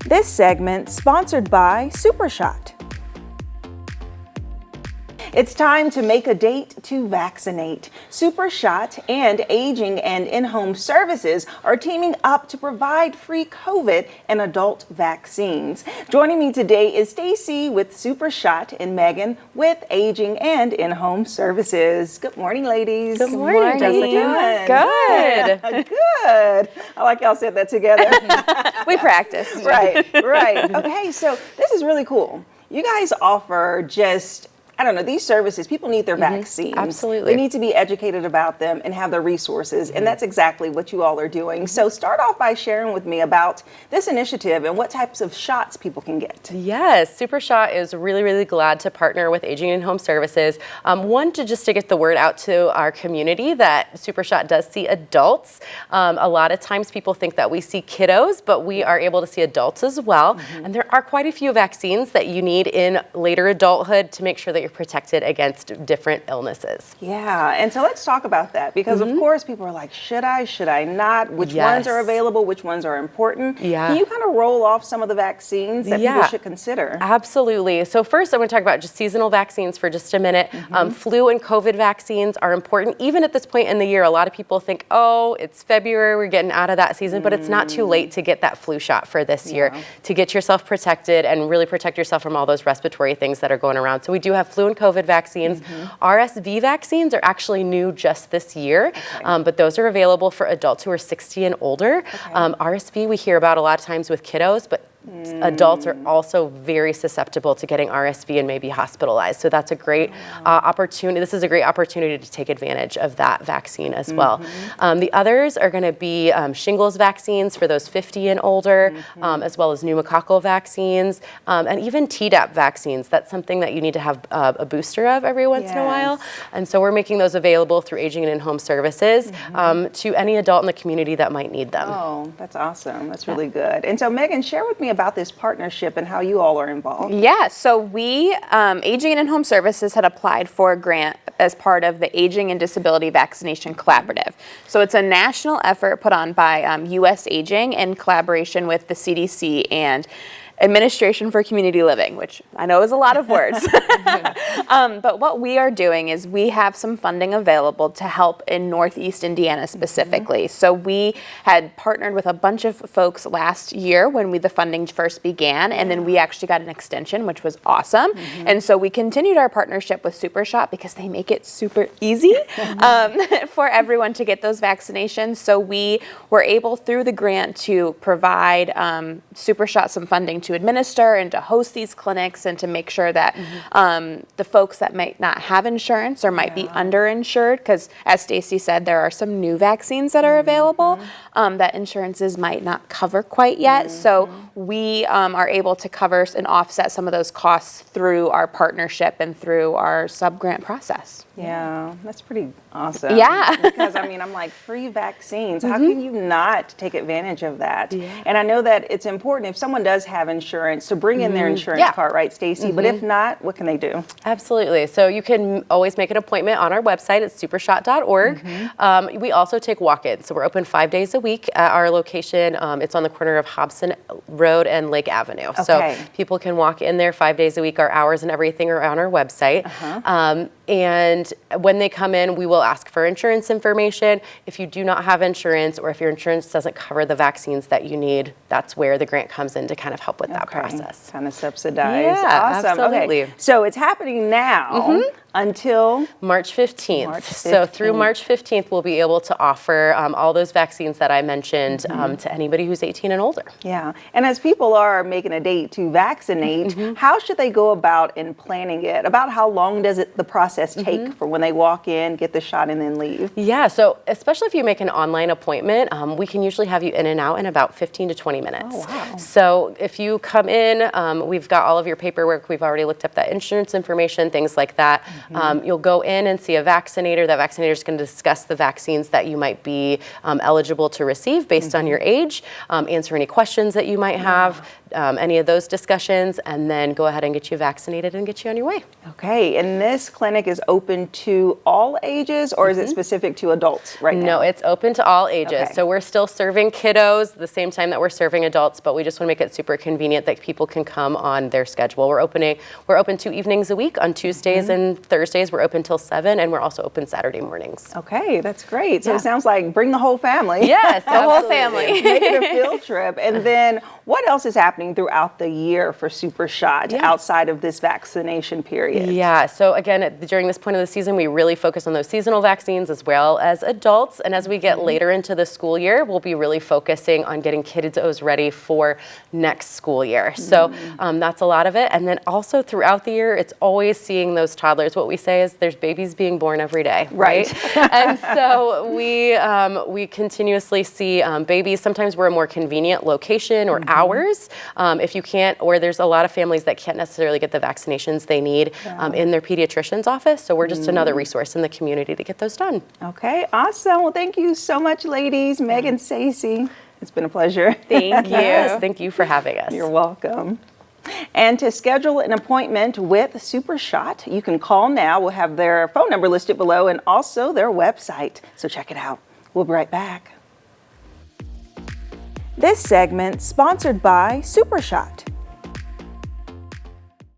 This segment sponsored by SuperShot. It's time to make a date to vaccinate. SuperShot and Aging and In-Home Services are teaming up to provide free COVID and adult vaccines. Joining me today is Staci with SuperShot and Megan with Aging and In-Home Services. Good morning, ladies. Good morning, Jessica. Good. Good. I like y'all said that together. We practiced. Right. Okay, so this is really cool. You guys offer these services. People need their vaccines. Absolutely. They need to be educated about them and have the resources, and that's exactly what you all are doing. So start off by sharing with me about this initiative and what types of shots people can get. Yes, SuperShot is really, really glad to partner with Aging and Home Services. One, to get the word out to our community that SuperShot does see adults. A lot of times people think that we see kiddos, but we are able to see adults as well. And there are quite a few vaccines that you need in later adulthood to make sure that you're protected against different illnesses. Yeah, and so let's talk about that because of course people are like, should I not? Which ones are available? Which ones are important? Yeah. Can you kind of roll off some of the vaccines that people should consider? Absolutely. So first I'm going to talk about just seasonal vaccines for just a minute. Flu and COVID vaccines are important. Even at this point in the year, a lot of people think, oh, it's February, we're getting out of that season, but it's not too late to get that flu shot for this year, to get yourself protected and really protect yourself from all those respiratory things that are going around. So we do have flu and COVID vaccines. RSV vaccines are actually new just this year, but those are available for adults who are 60 and older. RSV we hear about a lot of times with kiddos, but adults are also very susceptible to getting RSV and maybe hospitalized. So that's a great opportunity. This is a great opportunity to take advantage of that vaccine as well. The others are going to be shingles vaccines for those 50 and older, as well as pneumococcal vaccines, and even Tdap vaccines. That's something that you need to have a booster of every once in a while. And so we're making those available through Aging and In-Home Services to any adult in the community that might need them. Oh, that's awesome. That's really good. And so Megan, share with me about this partnership and how you all are involved. Yeah, so we, Aging and In-Home Services, had applied for a grant as part of the Aging and Disability Vaccination Collaborative. So it's a national effort put on by U.S. Aging in collaboration with the CDC and Administration for Community Living, which I know is a lot of words. But what we are doing is we have some funding available to help in Northeast Indiana specifically. So we had partnered with a bunch of folks last year when the funding first began, and then we actually got an extension, which was awesome. And so we continued our partnership with SuperShot because they make it super easy for everyone to get those vaccinations. So we were able, through the grant, to provide SuperShot some funding to administer and to host these clinics and to make sure that the folks that might not have insurance or might be underinsured, because as Staci said, there are some new vaccines that are available that insurances might not cover quite yet. So we are able to cover and offset some of those costs through our partnership and through our sub-grant process. Yeah, that's pretty awesome. Yeah. Because I'm like, free vaccines, how can you not take advantage of that? And I know that it's important if someone does have insurance to bring in their insurance card, right, Staci? But if not, what can they do? Absolutely. So you can always make an appointment on our website at supershot.org. We also take walk-ins. So we're open 5 days a week at our location. It's on the corner of Hobson Road and Lake Avenue. So people can walk in there 5 days a week. Our hours and everything are on our website. And when they come in, we will ask for insurance information. If you do not have insurance or if your insurance doesn't cover the vaccines that you need, that's where the grant comes in to kind of help with that process. Kind of subsidize. Yeah, awesome. absolutely. Okay. So it's happening now until March 15th. So through March 15th, we'll be able to offer all those vaccines that I mentioned to anybody who's 18 and older. Yeah. And as people are making a date to vaccinate, how should they go about in planning it? About how long does the process take for when they walk in, get the shot, and then leave? Yeah. So especially if you make an online appointment, we can usually have you in and out in about 15 to 20 minutes. Oh, wow. So if you come in, we've got all of your paperwork. We've already looked up that insurance information, things like that. You'll go in and see a vaccinator. That vaccinator is going to discuss the vaccines that you might be eligible to receive based on your age, answer any questions that you might have, any of those discussions, and then go ahead and get you vaccinated and get you on your way. Okay, and this clinic is open to all ages, or is it specific to adults right now? No, it's open to all ages. Okay. So we're still serving kiddos the same time that we're serving adults, but we just want to make it super convenient that people can come on their schedule. We're open 2 evenings a week. On Tuesdays and Thursdays, we're open till 7, and we're also open Saturday mornings. Okay, that's great. So it sounds like bring the whole family. Yes, The whole absolutely. family. Make it a field trip. And then what else is happening throughout the year for SuperShot outside of this vaccination period? Yeah, so again, during this point of the season, we really focus on those seasonal vaccines as well as adults. And as we get later into the school year, we'll be really focusing on getting kiddos ready for next school year. So that's a lot of it. And then also throughout the year, it's always seeing those toddlers. What we say is there's babies being born every day, right? And so we continuously see babies. Sometimes we're a more convenient location or hours if you can't, or there's a lot of families that can't necessarily get the vaccinations they need in their pediatrician's office. So we're just another resource in the community to get those done. Okay, awesome. Well, thank you so much, ladies. Meg and Staci. It's been a pleasure. Thank you. Yes, thank you for having us. You're welcome. And to schedule an appointment with SuperShot, you can call now. We'll have their phone number listed below and also their website. So check it out. We'll be right back. This segment sponsored by SuperShot.